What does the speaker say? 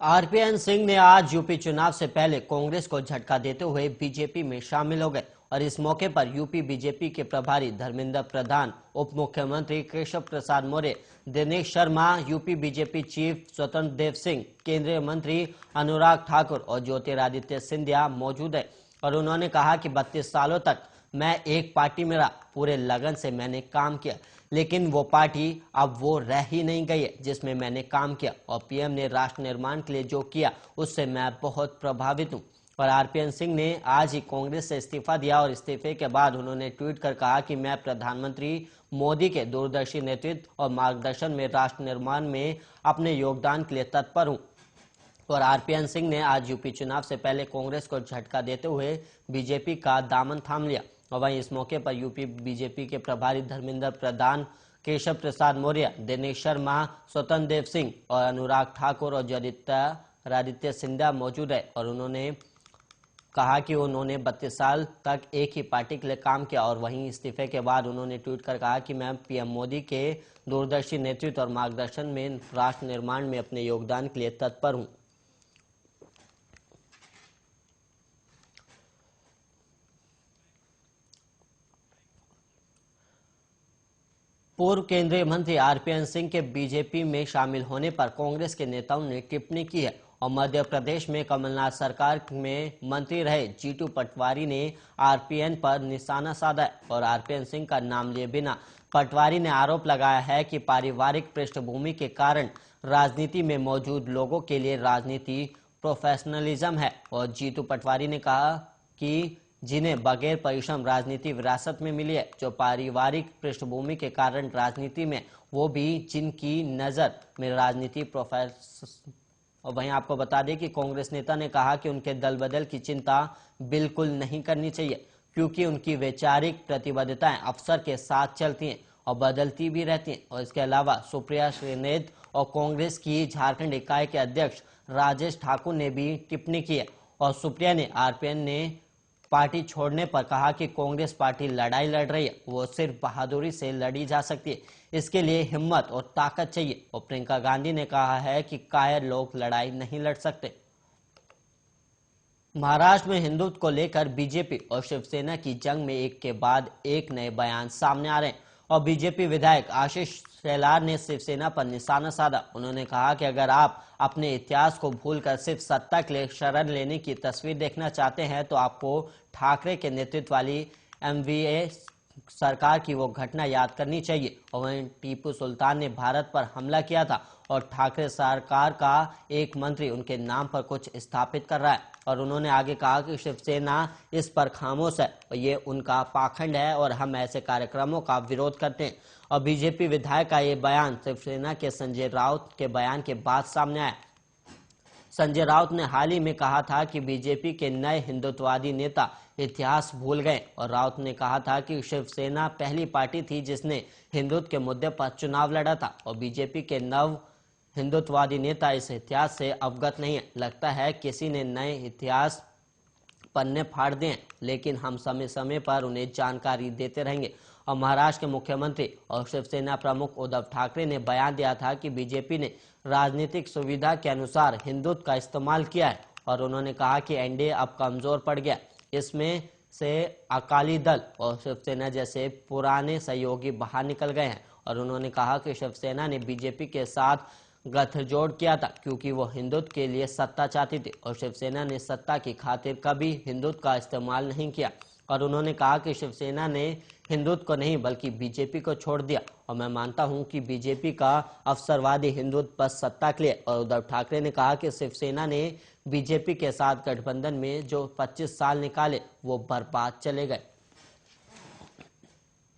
RPN Singh ने आज UP चुनाव से पहले कांग्रेस को झटका देते हुए बीजेपी में शामिल हो गए और इस मौके पर यूपी बीजेपी के प्रभारी धर्मेंद्र प्रधान, उप मुख्यमंत्री Keshav Prasad Maurya, Dinesh Sharma, UP BJP chief Swatantra Dev Singh, केंद्रीय मंत्री अनुराग ठाकुर और ज्योतिरादित्य सिंधिया मौजूद है। और उन्होंने कहा कि 32 सालों तक मैं एक पार्टी में रहा, पूरे लगन से मैंने काम किया, लेकिन वो पार्टी अब वो रह ही नहीं गई है जिसमें मैंने काम किया और पीएम ने राष्ट्र निर्माण के लिए जो किया उससे मैं बहुत प्रभावित हूं। और आरपीएन सिंह ने आज ही कांग्रेस से इस्तीफा दिया और इस्तीफे के बाद उन्होंने ट्वीट कर कहा कि मैं प्रधानमंत्री मोदी के दूरदर्शी नेतृत्व और मार्गदर्शन में राष्ट्र निर्माण में अपने योगदान के लिए तत्पर हूं। और आरपीएन सिंह ने आज यूपी चुनाव से पहले कांग्रेस को झटका देते हुए बीजेपी का दामन थाम लिया। और वहीं इस मौके पर यूपी बीजेपी के प्रभारी धर्मेंद्र प्रधान, केशव प्रसाद मौर्य, दिनेश शर्मा, स्वतंत्र देव सिंह और अनुराग ठाकुर और ज्योतिरादित्य सिंधिया मौजूद है। और उन्होंने कहा कि उन्होंने 32 साल तक एक ही पार्टी के लिए काम किया और वहीं इस्तीफे के बाद उन्होंने ट्वीट कर कहा कि मैं पीएम मोदी के दूरदर्शी नेतृत्व और मार्गदर्शन में राष्ट्र निर्माण में अपने योगदान के लिए तत्पर हूं। पूर्व केंद्रीय मंत्री आरपीएन सिंह के बीजेपी में शामिल होने पर कांग्रेस के नेताओं ने टिप्पणी की है और मध्य प्रदेश में कमलनाथ सरकार में मंत्री रहे जीतू पटवारी ने आरपीएन पर निशाना साधा है। और आरपीएन सिंह का नाम लिए बिना पटवारी ने आरोप लगाया है कि पारिवारिक पृष्ठभूमि के कारण राजनीति में मौजूद लोगों के लिए राजनीति प्रोफेशनलिज्म है। और जीतू पटवारी ने कहा कि जिन्हें बगैर परिश्रम राजनीति विरासत में मिली है, जो पारिवारिक पृष्ठभूमि के कारण राजनीति में, वो भी जिनकी नजर में राजनीति प्रोफेशनल। और वहीं आपको बता दें कि कांग्रेस नेता ने कहा कि उनके दल बदल की चिंता बिल्कुल नहीं करनी चाहिए, क्योंकि उनकी वैचारिक प्रतिबद्धताएं अफसर के साथ चलती हैं और बदलती भी रहती हैं। और इसके अलावा सुप्रिया श्रीनेत और कांग्रेस की झारखंड इकाई के अध्यक्ष राजेश ठाकुर ने भी टिप्पणी की है। और सुप्रिया ने आरपीएन ने पार्टी छोड़ने पर कहा कि कांग्रेस पार्टी लड़ाई लड़ रही है, वो सिर्फ बहादुरी से लड़ी जा सकती है, इसके लिए हिम्मत और ताकत चाहिए। और प्रियंका गांधी ने कहा है कि कायर लोग लड़ाई नहीं लड़ सकते। महाराष्ट्र में हिंदुत्व को लेकर बीजेपी और शिवसेना की जंग में एक के बाद एक नए बयान सामने आ रहे हैं और बीजेपी विधायक आशीष शेलार ने शिवसेना पर निशाना साधा। उन्होंने कहा कि अगर आप अपने इतिहास को भूलकर सिर्फ सत्ता के लिए शरण लेने की तस्वीर देखना चाहते हैं तो आपको ठाकरे के नेतृत्व वाली एमवीए सरकार की वो घटना याद करनी चाहिए। और वहीं टीपू सुल्तान ने भारत पर हमला किया था और ठाकरे सरकार का एक मंत्री उनके नाम पर कुछ स्थापित कर रहा है। और उन्होंने आगे कहा कि शिवसेना इस पर खामोश है और ये उनका पाखंड है और हम ऐसे कार्यक्रमों का विरोध करते हैं। और बीजेपी विधायक का ये बयान शिवसेना के संजय राउत के बयान के बाद सामने आया। संजय राउत ने हाल ही में कहा था कि बीजेपी के नए हिंदुत्ववादी नेता इतिहास भूल गए और राउत ने कहा था कि शिवसेना पहली पार्टी थी जिसने हिंदुत्व के मुद्दे पर चुनाव लड़ा था और बीजेपी के नव हिंदुत्ववादी नेता इस इतिहास से अवगत नहीं है। लगता है किसी ने नए इतिहास पन्ने फाड़ दिए, लेकिन हम समय समय पर उन्हें जानकारी देते रहेंगे। और महाराष्ट्र के मुख्यमंत्री और शिवसेना प्रमुख उद्धव ठाकरे ने बयान दिया था कि बीजेपी ने राजनीतिक सुविधा के अनुसार हिंदुत्व का इस्तेमाल किया है और उन्होंने कहा कि एनडीए अब कमजोर पड़ गया, इसमें से अकाली दल और शिवसेना जैसे पुराने सहयोगी बाहर निकल गए हैं। और उन्होंने कहा कि शिवसेना ने बीजेपी के साथ गठजोड़ किया था क्योंकि वो हिंदुत्व के लिए सत्ता चाहती थी और शिवसेना ने सत्ता की खातिर कभी हिंदुत्व का इस्तेमाल नहीं किया। और उन्होंने कहा कि शिवसेना ने हिंदुत्व को नहीं बल्कि बीजेपी को छोड़ दिया और मैं मानता हूं कि बीजेपी का अवसरवादी हिंदुत्व बस सत्ता के लिए। और उद्धव ठाकरे ने कहा कि शिवसेना ने बीजेपी के साथ गठबंधन में जो 25 साल निकाले वो बर्बाद चले गए।